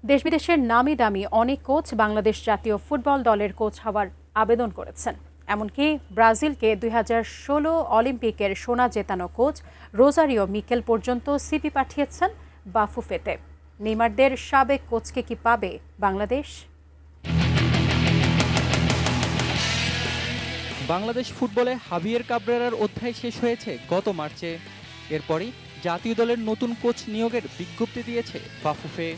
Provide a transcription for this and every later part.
দেশ বিদেশের নামি দামি অনেক কোচ বাংলাদেশ জাতীয় ফুটবল দলের কোচ হওয়ার আবেদন করেছেন। এমনকি ব্রাজিলকে 2016 অলিম্পিকের সোনা জেতানো কোচ রোজারিও মিকেল পর্যন্ত সিভি পাঠিয়েছেন বাফুফেতে। নেইমারদের সাবেক কোচকে কি পাবে বাংলাদেশ? বাংলাদেশ ফুটবলে হাভিয়ের কাবরেরার অধ্যায় শেষ হয়েছে গত মার্চে। এরপরই জাতীয় দলের নতুন কোচ নিয়োগের বিজ্ঞপ্তি দিয়েছে বাফুফে।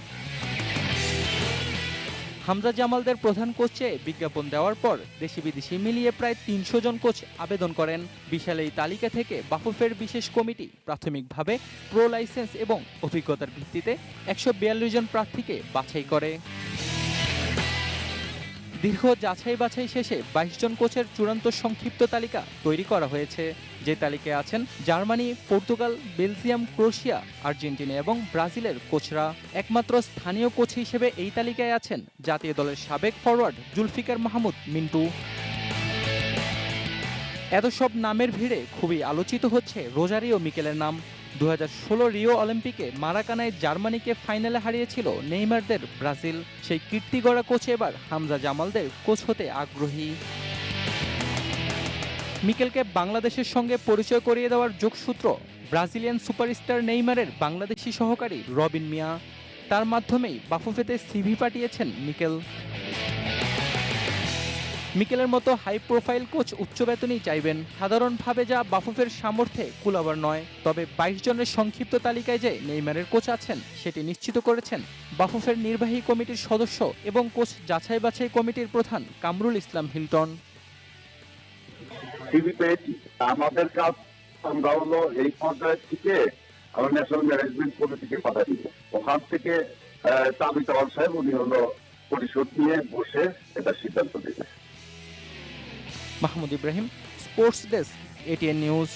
হামজা জামালদের প্রধান কোচ চেয়ে বিজ্ঞাপন দেওয়ার পর দেশি বিদেশি মিলিয়ে প্রায় 300 জন কোচ আবেদন করেন। বিশাল এই তালিকা থেকে বাফুফের বিশেষ কমিটি প্রাথমিকভাবে প্রো লাইসেন্স এবং অভিজ্ঞতার ভিত্তিতে 142 জন প্রার্থীকে বাছাই করে। দীর্ঘ যাচাই বাছাই শেষে 22 জন কোচের চূড়ান্ত সংক্ষিপ্ত তালিকা তৈরি করা হয়েছে, যে তালিকায় আছেন Germany, Portugal, Belgium, Croatia, Argentina এবং ব্রাজিলের কোচরা। একমাত্র স্থানীয় কোচ হিসেবে এই তালিকায় আছেন জাতীয় দলের সাবেক ফরওয়ার্ড জুলফিকার মাহমুদ মিন্টু। এত সব নামের ভিড়ে খুবই আলোচিত হচ্ছে রোজারিও মিকেলের নাম। 2016 রিও অলিম্পিকে মারাকানায় জার্মানিকে ফাইনালে হারিয়েছিল নেইমারদের ব্রাজিল। সেই কীর্তিগড়া কোচ এবার হামজা জামালদের কোচ হতে আগ্রহী। মিকেলকে বাংলাদেশের সঙ্গে পরিচয় করিয়ে দেওয়ার যোগসূত্র ব্রাজিলিয়ান সুপারস্টার নেইমারের বাংলাদেশি সহকারী রবিন মিয়া। তার মাধ্যমেই বাফুফেতে সিভি পাঠিয়েছেন মিকেল। মিকেলের মতো হাই প্রোফাইল কোচ উচ্চ বেতনই চাইবেন। সাধারণভাবে যা বাফুফের সামর্থ্যে কুলাবার নয়। তবে 22 জনের সংক্ষিপ্ত তালিকায় যে নেইমারের কোচ আছেন সেটি নিশ্চিত করেছেন বাফুফের নির্বাহী কমিটির সদস্য এবং কোচ যাচাই বাছাই কমিটির প্রধান কামরুল ইসলাম হিলটন। আমাদের কাজ আমরা হলো এই পর্যায়ে থেকে আমরা ন্যাশনাল ম্যানেজমেন্ট কমিটিকে পাঠা দিব। ওখান থেকে তাবিদ আওয়াল সাহেব উনি হলো পরিষদ নিয়ে বসে এটা সিদ্ধান্ত দিবে। Mahmud Ibrahim, sports desk, ATN news.